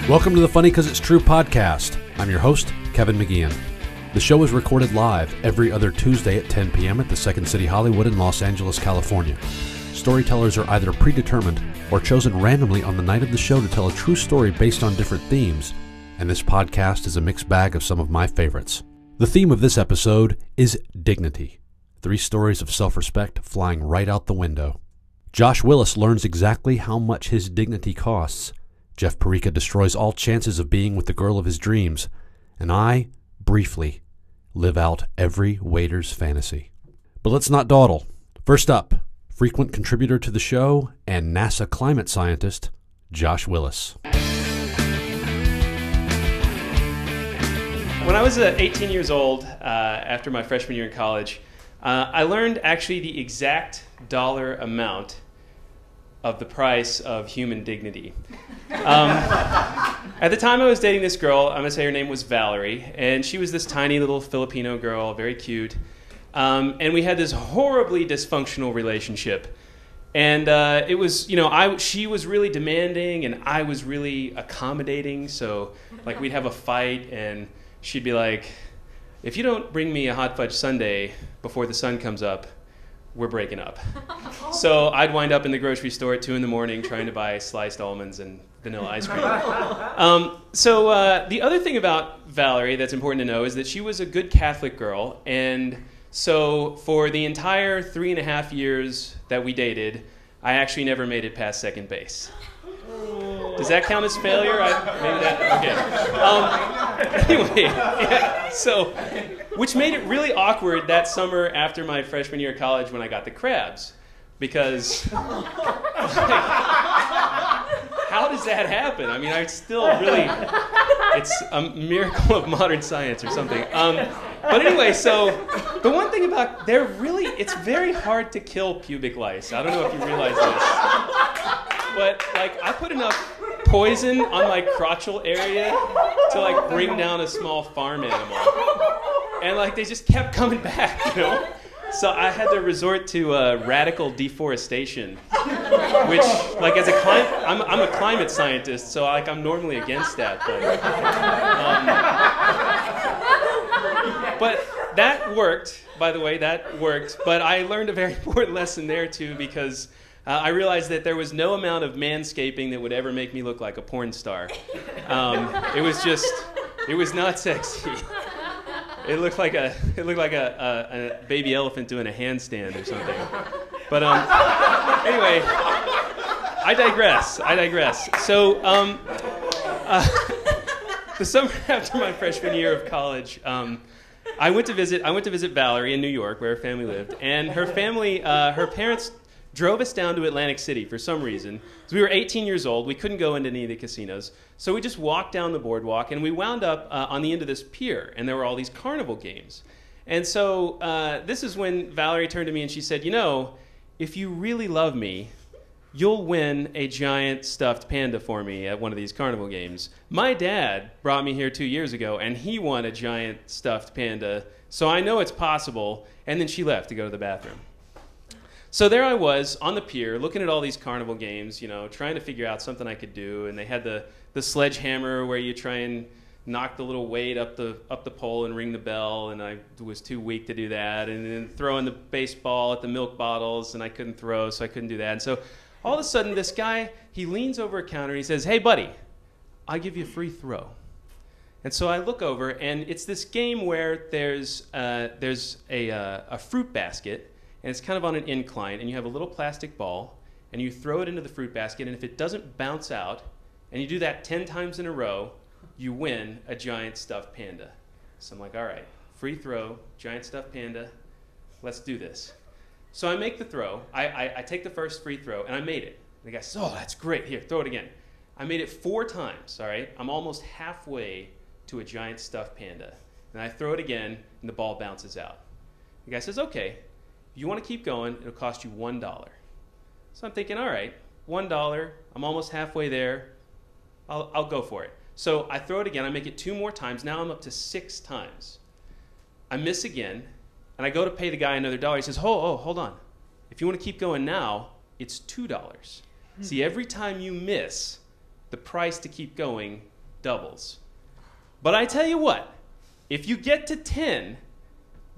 Welcome to the Funny 'Cause It's True podcast. I'm your host, Kevin McGeehan. The show is recorded live every other Tuesday at 10 p.m. at the Second City Hollywood in Los Angeles, California. Storytellers are either predetermined or chosen randomly on the night of the show to tell a true story based on different themes, and this podcast is a mixed bag of some of my favorites. The theme of this episode is dignity. 3 stories of self-respect flying right out the window. Josh Willis learns exactly how much his dignity costs. Jeff Perreca destroys all chances of being with the girl of his dreams. And I, briefly, live out every waiter's fantasy. But let's not dawdle. First up, frequent contributor to the show and NASA climate scientist, Josh Willis. When I was 18 years old, after my freshman year in college, I learned actually the exact dollar amount of the price of human dignity. At the time I was dating this girl, I'm going to say her name was Valerie, and she was this tiny little Filipino girl, very cute, and we had this horribly dysfunctional relationship. And it was, she was really demanding, and I was really accommodating, so like we'd have a fight, and she'd be like, if you don't bring me a hot fudge sundae before the sun comes up, we're breaking up. So I'd wind up in the grocery store at 2 in the morning trying to buy sliced almonds and vanilla ice cream. The other thing about Valerie that's important to know is that she was a good Catholic girl. And so for the entire 3.5 years that we dated, I actually never made it past second base. Does that count as failure? Anyway, yeah, so, which made it really awkward that summer after my freshman year of college when I got the crabs. Because, how does that happen? I mean, it's a miracle of modern science or something. But anyway, so the one thing about, it's very hard to kill pubic lice. I don't know if you realize this. But I put enough poison on my crotchal area to bring down a small farm animal. And they just kept coming back, So I had to resort to radical deforestation, which, as I'm a climate scientist, so I'm normally against that. But that worked, by the way, But I learned a very important lesson there, too, because I realized that there was no amount of manscaping that would ever make me look like a porn star. It was not sexy. It looked like a baby elephant doing a handstand or something. But anyway, I digress. So the summer after my freshman year of college, I went to visit Valerie in New York, where her family lived, and her parents drove us down to Atlantic City for some reason. So we were 18 years old. We couldn't go into any of the casinos. So we just walked down the boardwalk, and we wound up on the end of this pier, and there were all these carnival games. And so this is when Valerie turned to me and she said, if you really love me, you'll win a giant stuffed panda for me at one of these carnival games. My dad brought me here 2 years ago, and he won a giant stuffed panda, so I know it's possible. And then she left to go to the bathroom. So there I was on the pier looking at all these carnival games, trying to figure out something I could do. And they had the sledgehammer where you try and knock the little weight up the pole and ring the bell, and I was too weak to do that. And then throwing the baseball at the milk bottles, and I couldn't throw, so I couldn't do that. And so all of a sudden this guy, he leans over a counter and he says, "Hey buddy, I'll give you a free throw." And so I look over, and it's this game where there's a fruit basket, and it's kind of on an incline, and you have a little plastic ball, and you throw it into the fruit basket, and if it doesn't bounce out, and you do that 10 times in a row, you win a giant stuffed panda. So I'm like, all right, free throw, giant stuffed panda, let's do this. So I make the throw. I take the first free throw, and I made it. And the guy says, "Oh, that's great. Here, throw it again." I made it 4 times, all right? I'm almost halfway to a giant stuffed panda. And I throw it again, and the ball bounces out. The guy says, "Okay, if you want to keep going, it'll cost you $1. So I'm thinking, all right, $1, I'm almost halfway there, I'll go for it. So I throw it again, I make it 2 more times, now I'm up to 6 times. I miss again, and I go to pay the guy another $1. He says, hold on. If you want to keep going now, it's $2. See, every time you miss, the price to keep going doubles. But I tell you what, if you get to 10,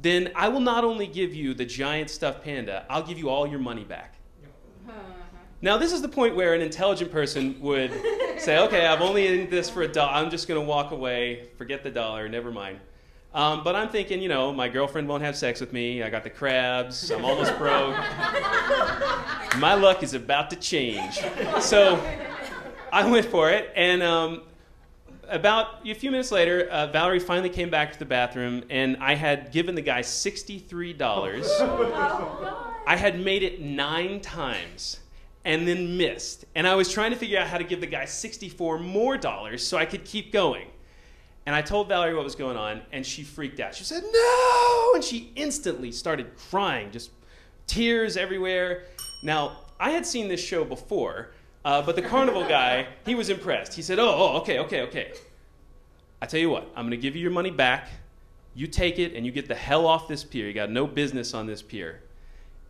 then I will not only give you the giant stuffed panda, I'll give you all your money back. Now, this is the point where an intelligent person would say, okay, I've only eaten this for $1. I'm just going to walk away, forget the dollar, never mind. But I'm thinking, you know, my girlfriend won't have sex with me. I got the crabs. I'm almost broke. My luck is about to change. So I went for it. And about a few minutes later, Valerie finally came back to the bathroom, and I had given the guy $63. I had made it 9 times and then missed. And I was trying to figure out how to give the guy $64 more so I could keep going. And I told Valerie what was going on, and she freaked out. She said, no! And she instantly started crying, just tears everywhere. Now, I had seen this show before, but the carnival guy, he was impressed. He said, okay. I tell you what, I'm going to give you your money back. You take it, and you get the hell off this pier. You got no business on this pier.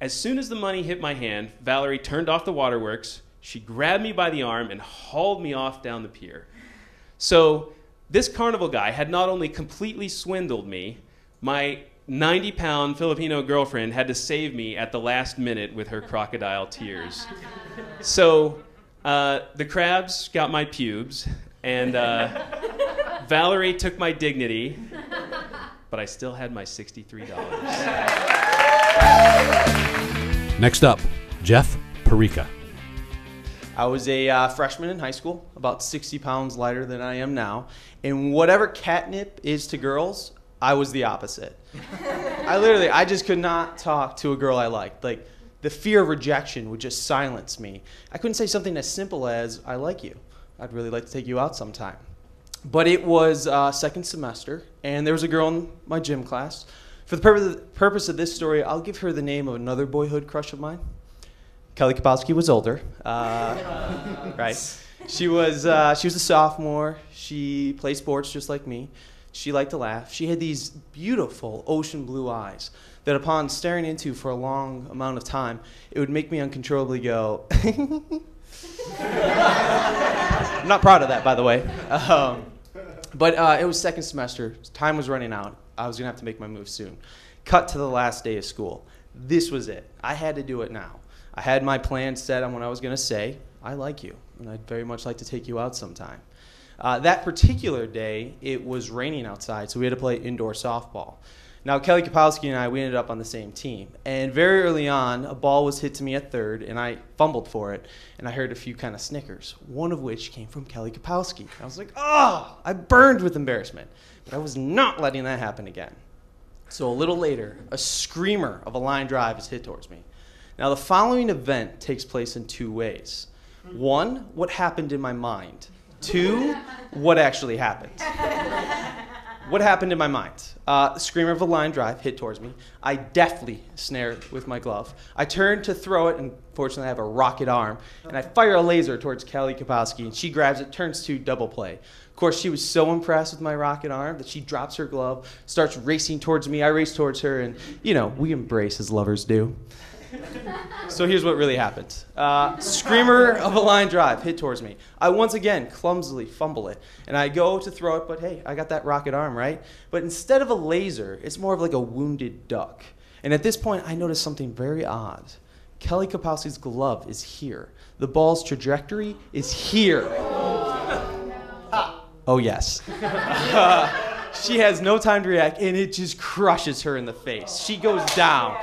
As soon as the money hit my hand, Valerie turned off the waterworks. She grabbed me by the arm and hauled me off down the pier. So this carnival guy had not only completely swindled me, my 90-pound Filipino girlfriend had to save me at the last minute with her crocodile tears. So the crabs got my pubes, and Valerie took my dignity, but I still had my $63. Next up, Jeff Perreca. I was a freshman in high school, about 60 pounds lighter than I am now. And whatever catnip is to girls, I was the opposite. I just could not talk to a girl I liked. Like, the fear of rejection would just silence me. I couldn't say something as simple as, I like you. I'd really like to take you out sometime. But it was second semester, and there was a girl in my gym class. For the purpose of this story, I'll give her the name of another boyhood crush of mine. Kelly Kapowski was older, right? She was a sophomore. She played sports just like me. She liked to laugh. She had these beautiful ocean blue eyes that upon staring into for a long amount of time, it would make me uncontrollably go, I'm not proud of that, by the way. But it was second semester. Time was running out. I was going to have to make my move soon. Cut to the last day of school. This was it. I had to do it now. I had my plan set on what I was going to say. I like you, and I'd very much like to take you out sometime. That particular day, it was raining outside, so we had to play indoor softball. Now, Kelly Kapowski and I, we ended up on the same team. And very early on, a ball was hit to me at third, and I fumbled for it, and I heard a few kind of snickers, one of which came from Kelly Kapowski. I was like, oh, I burned with embarrassment. But I was not letting that happen again. So a little later, a screamer of a line drive is hit towards me. Now, the following event takes place in 2 ways. 1, what happened in my mind. 2, what actually happened. What happened in my mind? The screamer of a line drive hit towards me. I deftly snare with my glove. I turn to throw it, and fortunately I have a rocket arm, and I fire a laser towards Kelly Kapowski, and she grabs it, turns to double play. Of course, she was so impressed with my rocket arm that she drops her glove, starts racing towards me. I race towards her, and, you know, we embrace as lovers do. So here's what really happened. Screamer of a line drive hit towards me. I once again clumsily fumble it, and I go to throw it, but hey, I got that rocket arm, right? But instead of a laser, it's more of like a wounded duck. And at this point, I notice something very odd. Kelly Kapowski's glove is here. The ball's trajectory is here. Oh, yes. She has no time to react, and it just crushes her in the face. She goes down.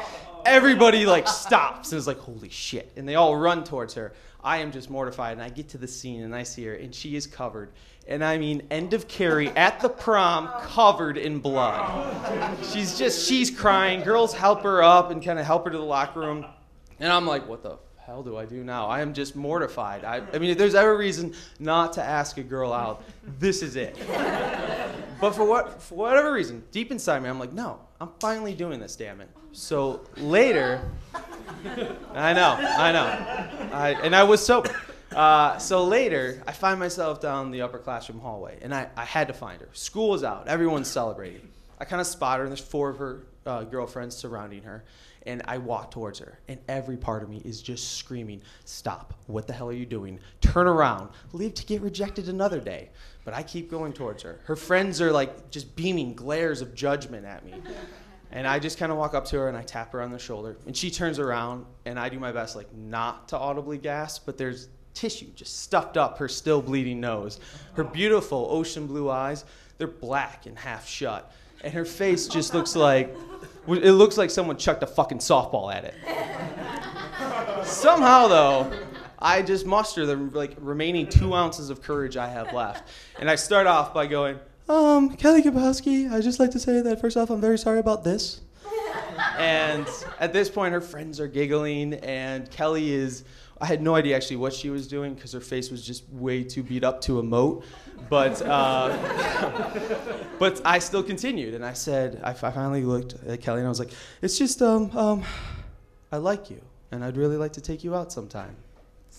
Everybody like stops and is like, holy shit. And they all run towards her. I am just mortified, and I get to the scene, and I see her, and she is covered. And I mean, end of Carrie at the prom, covered in blood. She's crying. Girls help her up and kind of help her to the locker room. And I'm like, what the hell do I do now? I am just mortified. I mean, if there's ever a reason not to ask a girl out, this is it. But for whatever reason, deep inside me, I'm like, no, I'm finally doing this, damn it. So later, I know, and I was sober. So later, I find myself down the upper classroom hallway, and I had to find her. School is out, everyone's celebrating. I kind of spot her, and there's 4 of her girlfriends surrounding her. And I walk towards her, and every part of me is just screaming, stop, what the hell are you doing? Turn around, leave to get rejected another day. But I keep going towards her. Her friends are like just beaming glares of judgment at me. And I just kind of walk up to her and I tap her on the shoulder. And she turns around and I do my best like not to audibly gasp, but there's tissue just stuffed up her still bleeding nose. Her beautiful ocean blue eyes, they're black and half shut. And her face just looks like, it looks like someone chucked a fucking softball at it. Somehow though, I just muster the like remaining 2 ounces of courage I have left. And I start off by going, Kelly Kapowski, I'd just like to say that first off, I'm very sorry about this. And at this point, her friends are giggling, and Kelly is, I had no idea actually what she was doing because her face was just way too beat up to emote. But I still continued, and I said, I finally looked at Kelly, and I was like, it's just, I like you, and I'd really like to take you out sometime.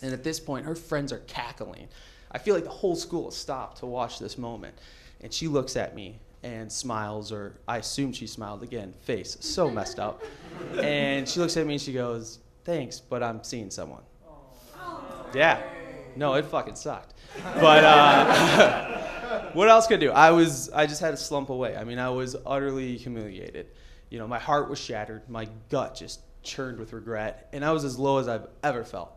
And at this point, her friends are cackling. I feel like the whole school has stopped to watch this moment. And she looks at me and smiles, or I assume she smiled again, face so messed up. And she looks at me and she goes, thanks, but I'm seeing someone. Yeah, no, it fucking sucked. But what else could I do? I just had to slump away. I mean, I was utterly humiliated. You know, my heart was shattered, my gut just churned with regret, and I was as low as I've ever felt.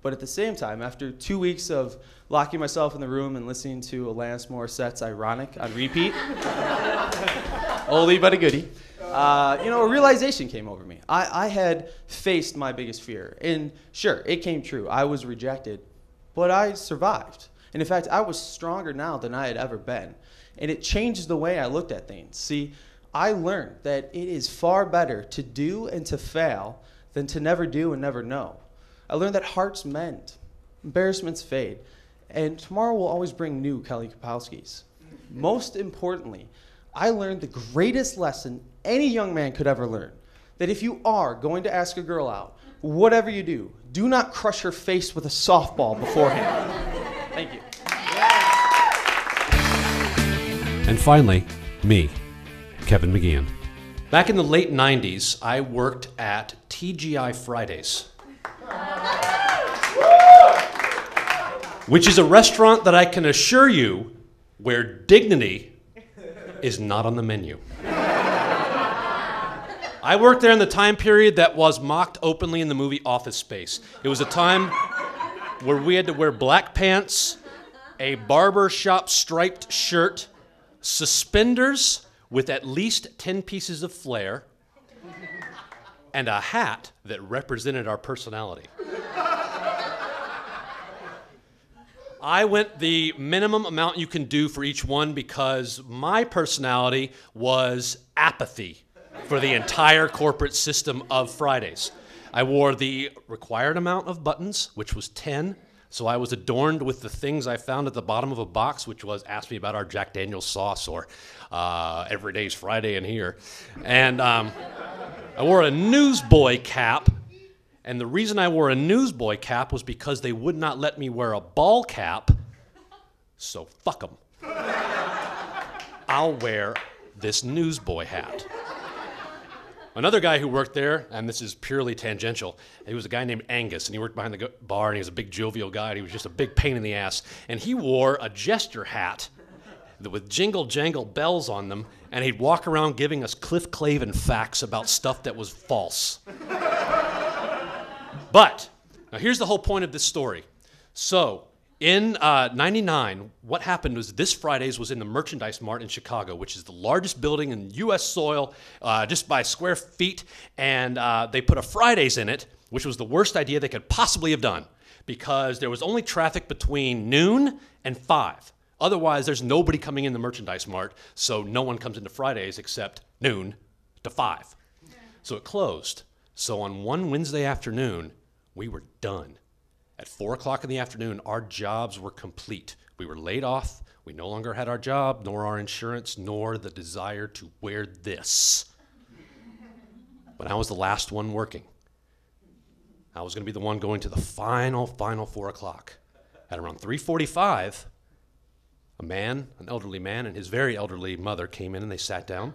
But at the same time, after 2 weeks of locking myself in the room and listening to Alanis Morissette's Ironic on repeat, oldie but a goodie, a realization came over me. I had faced my biggest fear. And sure, it came true. I was rejected, but I survived. And in fact, I was stronger now than I had ever been. And it changed the way I looked at things. See, I learned that it is far better to do and to fail than to never do and never know. I learned that hearts mend, embarrassments fade, and tomorrow will always bring new Kelly Kapowskis. Most importantly, I learned the greatest lesson any young man could ever learn, that if you are going to ask a girl out, whatever you do not crush her face with a softball beforehand. Thank you. And finally, me, Kevin McGeehan. Back in the late 90s, I worked at TGI Fridays, which is a restaurant that I can assure you where dignity is not on the menu. I worked there in the time period that was mocked openly in the movie Office Space. It was a time where we had to wear black pants, a barber shop striped shirt, suspenders with at least 10 pieces of flair, and a hat that represented our personality. I went the minimum amount you can do for each one because my personality was apathy for the entire corporate system of Fridays. I wore the required amount of buttons, which was 10, so I was adorned with the things I found at the bottom of a box, which was ask me about our Jack Daniel's sauce or every day's Friday in here. And I wore a newsboy cap. And the reason I wore a newsboy cap was because they would not let me wear a ball cap, so fuck them. I'll wear this newsboy hat. Another guy who worked there, and this is purely tangential, he was a guy named Angus, and he worked behind the bar, and he was a big jovial guy, and he was just a big pain in the ass. And he wore a jester hat with jingle jangle bells on them, and he'd walk around giving us Cliff Clavin facts about stuff that was false. But, now here's the whole point of this story. So, in '99, what happened was this Fridays was in the Merchandise Mart in Chicago, which is the largest building in U.S. soil, just by square feet, and they put a Fridays in it, which was the worst idea they could possibly have done, because there was only traffic between noon and 5. Otherwise, there's nobody coming in the Merchandise Mart, so no one comes into Fridays except noon to 5. So it closed. So on one Wednesday afternoon, we were done. At 4 o'clock in the afternoon, our jobs were complete. We were laid off. We no longer had our job, nor our insurance, nor the desire to wear this. But I was the last one working. I was going to be the one going to the final 4 o'clock. At around 3:45, an elderly man, and his very elderly mother came in and they sat down.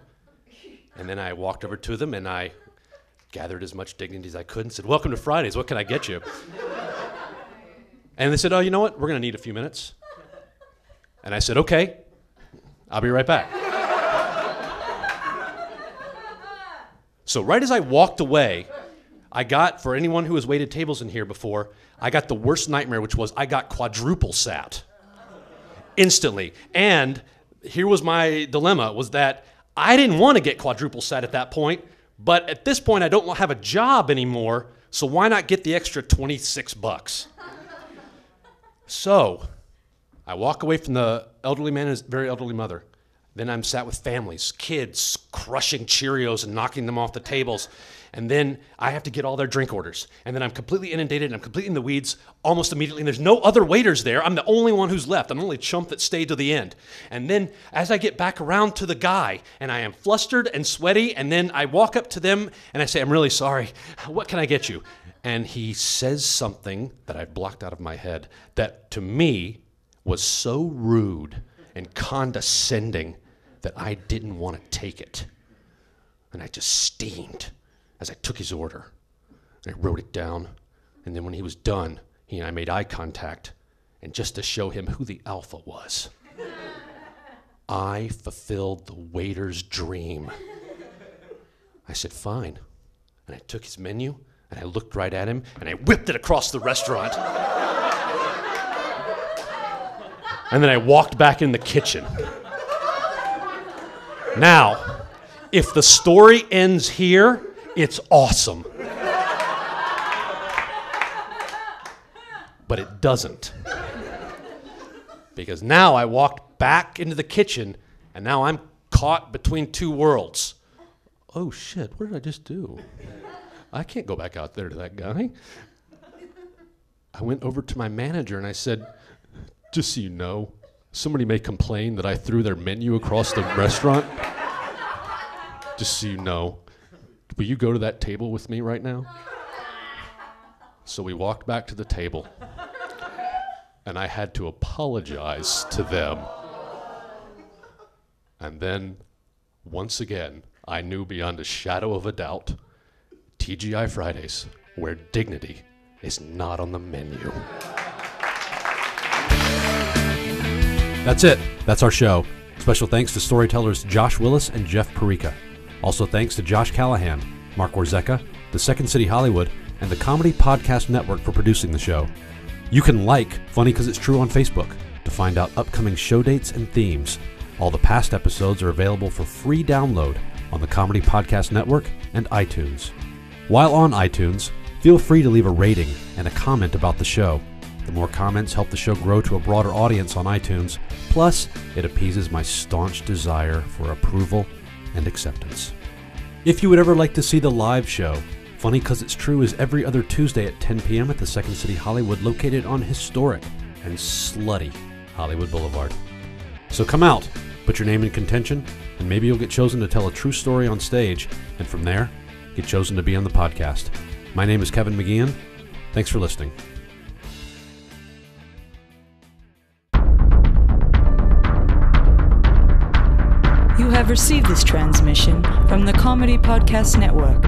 And then I walked over to them and I gathered as much dignity as I could and said, "Welcome to Fridays. What can I get you?" And they said, "Oh, you know what? We're going to need a few minutes." And I said, "Okay, I'll be right back." So right as I walked away, I got, for anyone who has waited tables in here before, I got the worst nightmare, which was I got quadruple sat instantly. And here was my dilemma, was that I didn't want to get quadruple sat at that point, but at this point I don't have a job anymore, so why not get the extra $26? So I walk away from the elderly man and his very elderly mother. Then I'm sat with families, kids crushing Cheerios and knocking them off the tables. And then I have to get all their drink orders. And then I'm completely inundated and I'm completely in the weeds almost immediately. And there's no other waiters there. I'm the only one who's left. I'm the only chump that stayed to the end. And then as I get back around to the guy, and I am flustered and sweaty, and then I walk up to them and I say, "I'm really sorry. What can I get you?" And he says something that I've blocked out of my head that to me was so rude and condescending that I didn't want to take it. And I just steamed as I took his order. And I wrote it down. And then when he was done, he and I made eye contact. And just to show him who the alpha was, I fulfilled the waiter's dream. I said, "Fine." And I took his menu, and I looked right at him, and I whipped it across the restaurant. And then I walked back in the kitchen. Now, if the story ends here, it's awesome. But it doesn't. Because now I walked back into the kitchen, and now I'm caught between two worlds. Oh shit, what did I just do? I can't go back out there to that guy. I went over to my manager and I said, "Just so you know, somebody may complain that I threw their menu across the restaurant. Just so you know, will you go to that table with me right now?" So we walked back to the table, and I had to apologize to them. And then, once again, I knew beyond a shadow of a doubt, TGI Fridays, where dignity is not on the menu. That's it. That's our show. Special thanks to storytellers Josh Willis and Jeff Perreca. Also thanks to Josh Callahan, Mark Warzeka, the Second City Hollywood, and the Comedy Podcast Network for producing the show. You can like Funny 'Cause It's True on Facebook to find out upcoming show dates and themes. All the past episodes are available for free download on the Comedy Podcast Network and iTunes. While on iTunes, feel free to leave a rating and a comment about the show. The more comments help the show grow to a broader audience on iTunes. Plus, it appeases my staunch desire for approval and acceptance. If you would ever like to see the live show, Funny 'Cause It's True is every other Tuesday at 10 p.m. at the Second City Hollywood, located on historic and slutty Hollywood Boulevard. So come out, put your name in contention, and maybe you'll get chosen to tell a true story on stage, and from there, get chosen to be on the podcast. My name is Kevin McGeehan. Thanks for listening. You have received this transmission from the Comedy Podcast Network.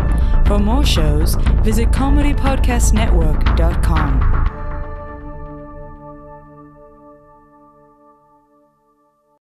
For more shows, visit comedypodcastnetwork.com.